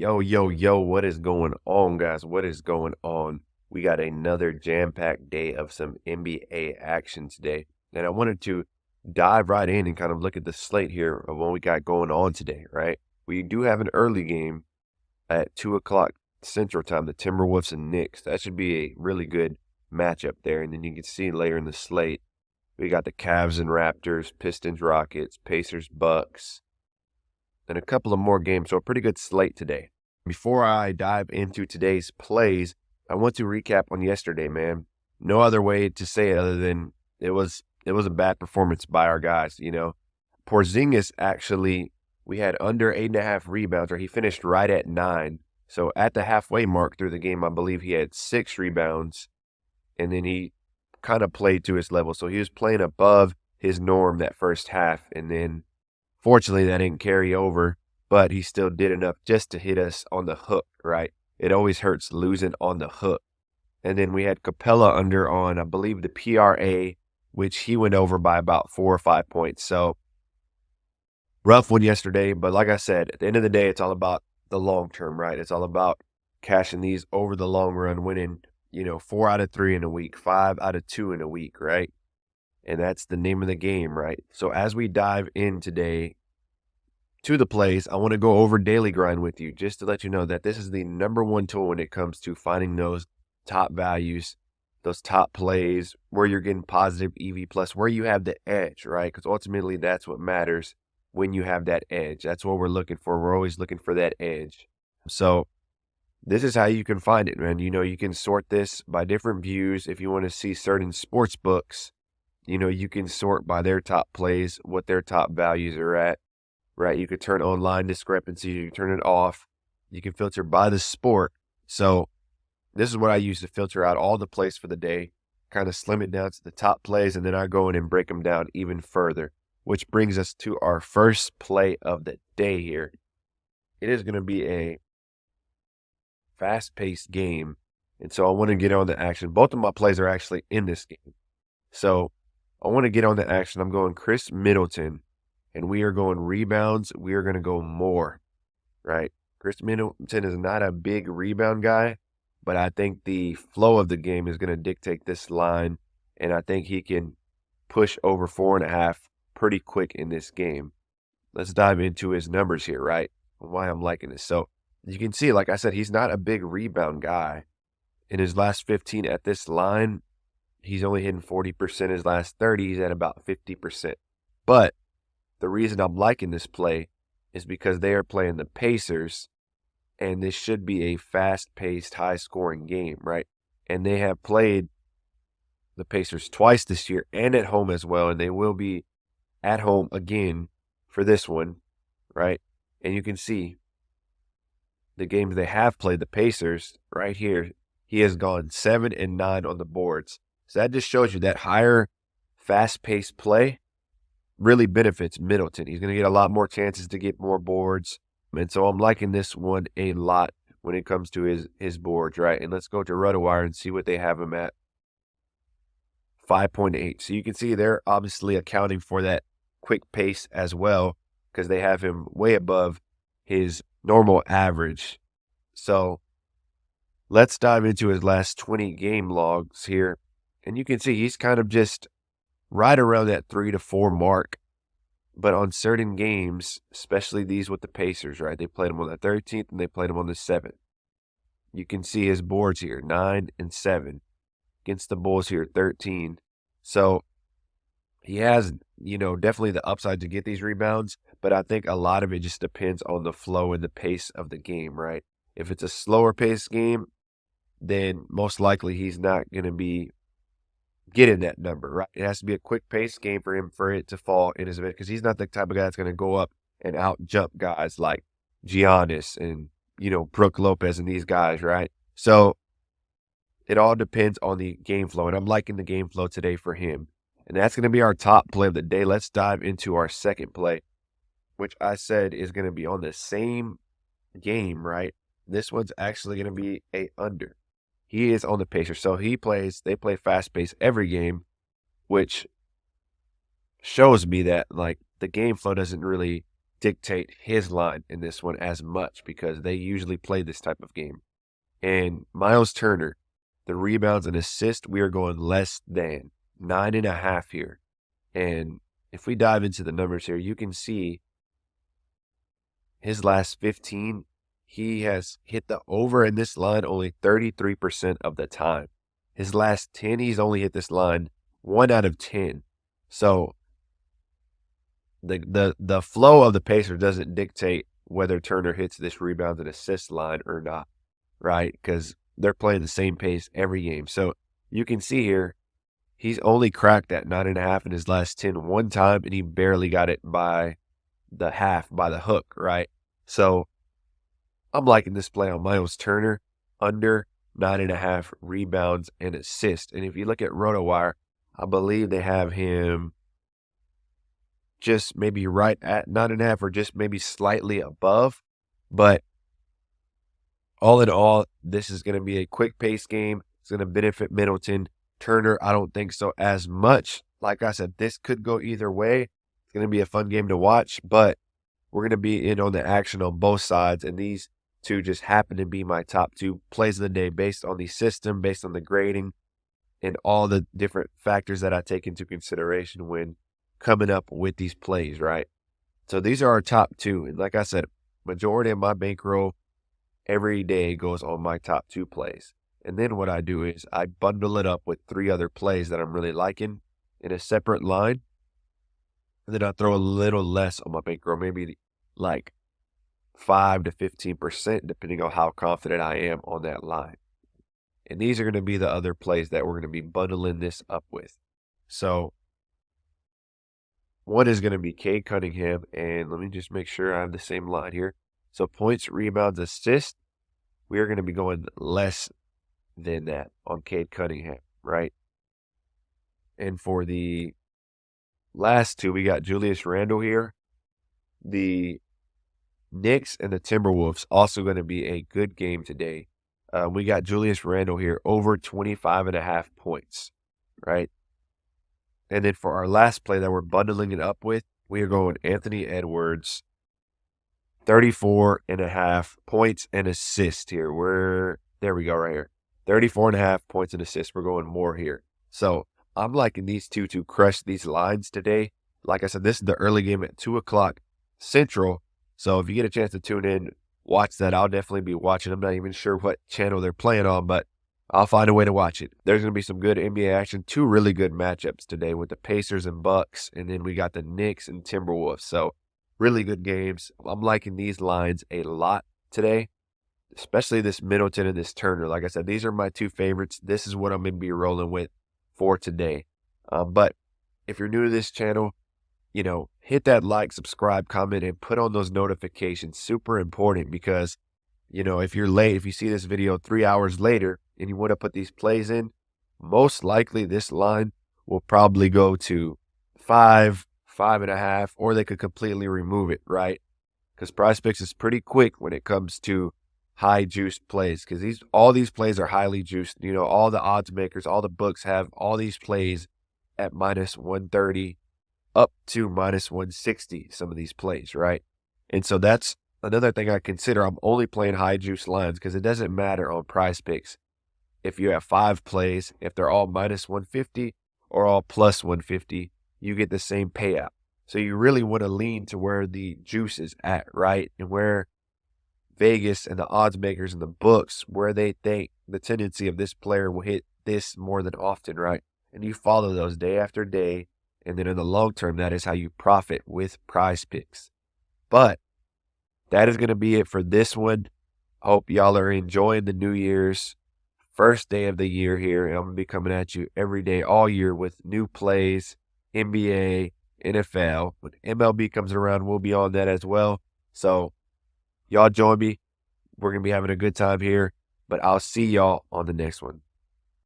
Yo, what is going on, guys? What is going on? We got another jam-packed day of some NBA action today. And I wanted to dive right in and kind of look at the slate here of what we got going on today, right? We do have an early game at 2 o'clock Central Time, the Timberwolves and Knicks. That should be a really good matchup there. And then you can see later in the slate, we got the Cavs and Raptors, Pistons, Rockets, Pacers, Bucks, and a couple of more games. So a pretty good slate today. Before I dive into today's plays, I want to recap on yesterday, man. No other way to say it other than it was a bad performance by our guys, Porzingis actually, we had under 8.5 rebounds, or he finished right at 9. So at the halfway mark through the game, I believe he had 6 rebounds, and then he kind of played to his level. So he was playing above his norm that first half, and then fortunately that didn't carry over, but he still did enough just to hit us on the hook, right? It always hurts losing on the hook. And then we had Capella under on, I believe, the PRA, which he went over by about 4 or 5 points. So rough one yesterday, but like I said, at the end of the day, it's all about the long term, right? It's all about cashing these over the long run, winning, 4 out of 3 in a week, 5 out of 2 in a week, right? And that's the name of the game, right? So as we dive in today to the plays, I want to go over Daily Grind with you just to let you know that this is the number one tool when it comes to finding those top values, those top plays, where you're getting positive EV plus, where you have the edge, right? Because ultimately that's what matters when you have that edge. That's what we're looking for. We're always looking for that edge. So this is how you can find it, man. You can sort this by different views. If you want to see certain sports books, you can sort by their top plays, what their top values are at, right? You could turn on line discrepancies. You can turn it off. You can filter by the sport. So this is what I use to filter out all the plays for the day, kind of slim it down to the top plays, and then I go in and break them down even further, which brings us to our first play of the day here. It is going to be a fast-paced game, and so I want to get on the action. Both of my plays are actually in this game. So I want to get on the action. I'm going Chris Middleton, and we are going rebounds. We are going to go more, right? Chris Middleton is not a big rebound guy, but I think the flow of the game is going to dictate this line, and I think he can push over 4.5 pretty quick in this game. Let's dive into his numbers here, right? Why I'm liking this. So you can see, like I said, he's not a big rebound guy. In his last 15 at this line, he's only hitting 40%. His last 30, he's at about 50%. But the reason I'm liking this play is because they are playing the Pacers, and this should be a fast-paced, high-scoring game, right? And they have played the Pacers twice this year and at home as well, and they will be at home again for this one, right? And you can see the games they have played the Pacers right here. He has gone 7 and 9 on the boards. So that just shows you that higher, fast-paced play really benefits Middleton. He's going to get a lot more chances to get more boards. And so I'm liking this one a lot when it comes to his boards, right? And let's go to RotoWire and see what they have him at. 5.8. So you can see they're obviously accounting for that quick pace as well, because they have him way above his normal average. So let's dive into his last 20 game logs here. And you can see he's kind of just right around that 3 to 4 mark. But on certain games, especially these with the Pacers, right? They played him on the 13th and they played him on the 7th. You can see his boards here, 9 and 7. Against the Bulls here, 13. So he has, definitely the upside to get these rebounds, but I think a lot of it just depends on the flow and the pace of the game, right? If it's a slower paced game, then most likely he's not going to be getting that number, right? It has to be a quick paced game for him for it to fall in his event, because he's not the type of guy that's going to go up and out jump guys like Giannis and, Brook Lopez and these guys, right? So it all depends on the game flow, and I'm liking the game flow today for him. And that's going to be our top play of the day. Let's dive into our second play, which I said is going to be on the same game, right? This one's actually going to be a under. He is on the Pacers, so they play fast-paced every game, which shows me that, the game flow doesn't really dictate his line in this one as much because they usually play this type of game. And Miles Turner, the rebounds and assists, we are going less than 9.5 here. And if we dive into the numbers here, you can see his last 15, he has hit the over in this line only 33% of the time. His last 10, he's only hit this line 1 out of 10. So the flow of the Pacers doesn't dictate whether Turner hits this rebounds and assist line or not, right? Because they're playing the same pace every game. So you can see here, he's only cracked that 9.5 in his last 10 one time, and he barely got it by the half, by the hook, right? So I'm liking this play on Miles Turner, under 9.5 rebounds and assists. And if you look at RotoWire, I believe they have him just maybe right at 9.5 or just maybe slightly above. But all in all, this is going to be a quick pace game. It's going to benefit Middleton. Turner, I don't think so as much. Like I said, this could go either way. It's going to be a fun game to watch, but we're going to be in on the action on both sides. And these two just happen to be my top 2 plays of the day based on the system, based on the grading, and all the different factors that I take into consideration when coming up with these plays, right? So these are our top 2. And like I said, majority of my bankroll every day goes on my top 2 plays. And then what I do is I bundle it up with 3 other plays that I'm really liking in a separate line. And then I throw a little less on my bankroll, maybe like 5 to 15%, depending on how confident I am on that line. And these are going to be the other plays that we're going to be bundling this up with. So one is going to be Cade Cunningham, and let me just make sure I have the same line here. So points, rebounds, assists, we are going to be going less than that on Cade Cunningham, right? And for the last 2, we got Julius Randle here. The Knicks and the Timberwolves also going to be a good game today. We got Julius Randle here over 25.5 points, right? And then for our last play that we're bundling it up with, we are going Anthony Edwards, 34.5 points and assists here. There we go right here. 34.5 points and assists. We're going more here. So I'm liking these two to crush these lines today. Like I said, this is the early game at 2 o'clock Central. So if you get a chance to tune in, watch that. I'll definitely be watching. I'm not even sure what channel they're playing on, but I'll find a way to watch it. There's going to be some good NBA action. 2 really good matchups today with the Pacers and Bucks, and then we got the Knicks and Timberwolves. So really good games. I'm liking these lines a lot today, especially this Middleton and this Turner. Like I said, these are my 2 favorites. This is what I'm going to be rolling with for today. But if you're new to this channel, hit that like, subscribe, comment, and put on those notifications. Super important because, if you're late, if you see this video 3 hours later and you want to put these plays in, most likely this line will probably go to 5, 5.5, or they could completely remove it, right? Because PrizePicks is pretty quick when it comes to high juiced plays because all these plays are highly juiced. All the odds makers, all the books have all these plays at minus 130 up to minus 160, some of these plays, right? And so that's another thing I consider. I'm only playing high juice lines because it doesn't matter on PrizePicks if you have 5 plays, if they're all minus 150 or all plus 150, you get the same payout. So you really want to lean to where the juice is at, right? And where Vegas and the odds makers and the books, where they think the tendency of this player will hit this more than often, right? And you follow those day after day. And then in the long term, that is how you profit with PrizePicks. But that is going to be it for this one. Hope y'all are enjoying the New Year's first day of the year here. I'm going to be coming at you every day, all year with new plays, NBA, NFL. When MLB comes around, we'll be on that as well. So y'all join me. We're going to be having a good time here. But I'll see y'all on the next one.